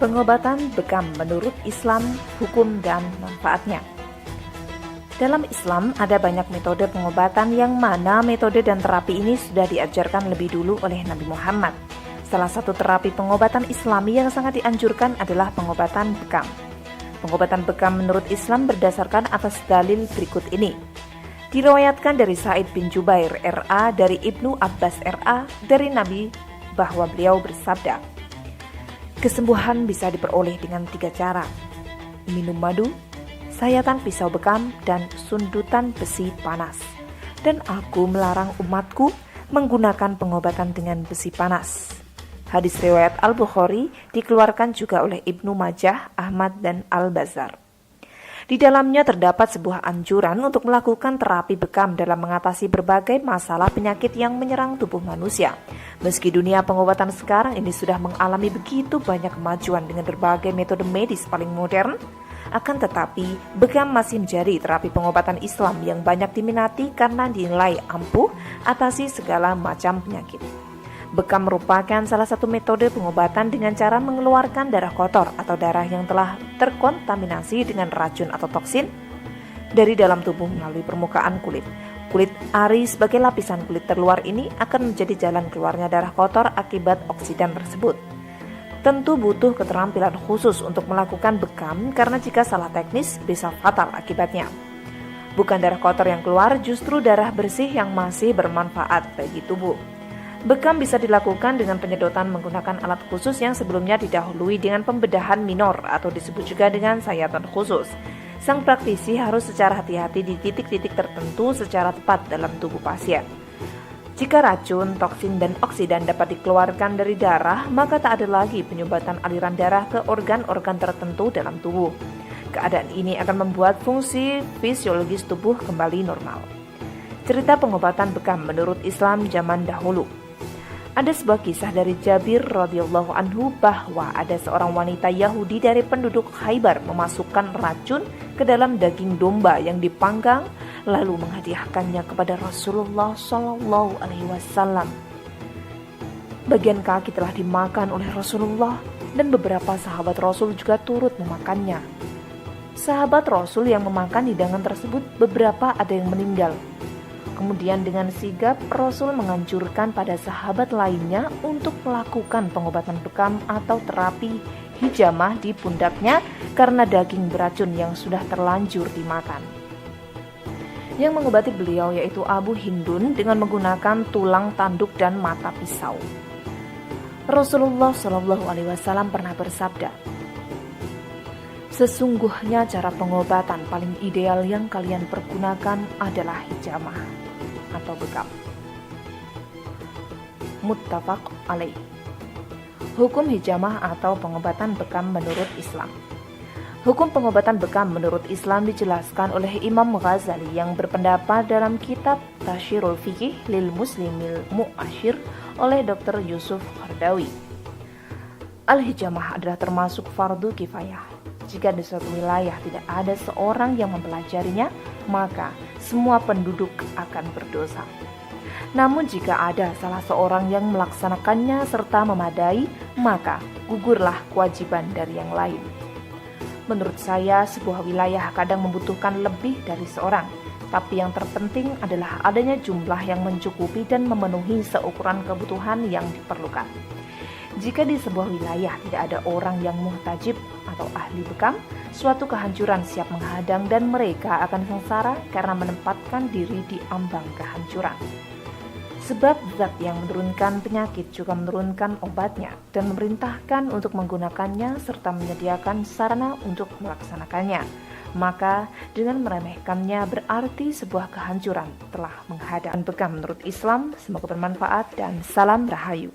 Pengobatan bekam menurut Islam, hukum dan manfaatnya. Dalam Islam ada banyak metode pengobatan yang mana metode dan terapi ini sudah diajarkan lebih dulu oleh Nabi Muhammad. Salah satu terapi pengobatan Islami yang sangat dianjurkan adalah pengobatan bekam. Pengobatan bekam menurut Islam berdasarkan atas dalil berikut ini. Diriwayatkan dari Sa'id bin Jubair RA, dari Ibnu Abbas RA, dari Nabi bahwa beliau bersabda, kesembuhan bisa diperoleh dengan 3 cara: minum madu, sayatan pisau bekam, dan sundutan besi panas. Dan aku melarang umatku menggunakan pengobatan dengan besi panas. Hadis riwayat Al-Bukhari dikeluarkan juga oleh Ibnu Majah, Ahmad, dan Al-Bazzar. Di dalamnya terdapat sebuah anjuran untuk melakukan terapi bekam dalam mengatasi berbagai masalah penyakit yang menyerang tubuh manusia. Meski dunia pengobatan sekarang ini sudah mengalami begitu banyak kemajuan dengan berbagai metode medis paling modern, akan tetapi bekam masih menjadi terapi pengobatan Islam yang banyak diminati karena dinilai ampuh atasi segala macam penyakit. Bekam merupakan salah satu metode pengobatan dengan cara mengeluarkan darah kotor atau darah yang telah terkontaminasi dengan racun atau toksin dari dalam tubuh melalui permukaan kulit. Kulit ari sebagai lapisan kulit terluar ini akan menjadi jalan keluarnya darah kotor akibat oksidan tersebut. Tentu butuh keterampilan khusus untuk melakukan bekam karena jika salah teknis bisa fatal akibatnya. Bukan darah kotor yang keluar, justru darah bersih yang masih bermanfaat bagi tubuh. Bekam bisa dilakukan dengan penyedotan menggunakan alat khusus yang sebelumnya didahului dengan pembedahan minor atau disebut juga dengan sayatan khusus. Sang praktisi harus secara hati-hati di titik-titik tertentu secara tepat dalam tubuh pasien. Jika racun, toksin, dan oksidan dapat dikeluarkan dari darah, maka tak ada lagi penyumbatan aliran darah ke organ-organ tertentu dalam tubuh. Keadaan ini akan membuat fungsi fisiologis tubuh kembali normal. Cerita pengobatan bekam menurut Islam zaman dahulu. Ada sebuah kisah dari Jabir radhiyallahu anhu bahwa ada seorang wanita Yahudi dari penduduk Khaybar memasukkan racun ke dalam daging domba yang dipanggang lalu menghadiahkannya kepada Rasulullah Shallallahu Alaihi Wasallam. Bagian kaki telah dimakan oleh Rasulullah dan beberapa sahabat Rasul juga turut memakannya. Sahabat Rasul yang memakan hidangan tersebut beberapa ada yang meninggal. Kemudian dengan sigap Rasul menganjurkan pada sahabat lainnya untuk melakukan pengobatan bekam atau terapi hijamah di pundaknya karena daging beracun yang sudah terlanjur dimakan. Yang mengobati beliau yaitu Abu Hindun dengan menggunakan tulang tanduk dan mata pisau. Rasulullah Shallallahu Alaihi Wasallam pernah bersabda, sesungguhnya cara pengobatan paling ideal yang kalian pergunakan adalah hijamah atau bekam. Muttafaq alaih. Hukum hijamah atau pengobatan bekam menurut Islam. Hukum pengobatan bekam menurut Islam dijelaskan oleh Imam Ghazali yang berpendapat dalam kitab Tashirul Fiqih lil Muslimil Mu'ashir oleh Dr. Yusuf Qardawi. Al-hijamah adalah termasuk fardu kifayah. Jika di suatu wilayah tidak ada seorang yang mempelajarinya, maka semua penduduk akan berdosa. Namun jika ada salah seorang yang melaksanakannya serta memadai, maka gugurlah kewajiban dari yang lain. Menurut saya, sebuah wilayah kadang membutuhkan lebih dari seorang, tapi yang terpenting adalah adanya jumlah yang mencukupi dan memenuhi seukuran kebutuhan yang diperlukan. Jika di sebuah wilayah tidak ada orang yang muhtajib atau ahli bekam, suatu kehancuran siap menghadang dan mereka akan sengsara karena menempatkan diri di ambang kehancuran. Sebab zat yang menurunkan penyakit juga menurunkan obatnya dan memerintahkan untuk menggunakannya serta menyediakan sarana untuk melaksanakannya. Maka dengan meremehkannya berarti sebuah kehancuran telah menghadang. Bekam menurut Islam, semoga bermanfaat dan salam rahayu.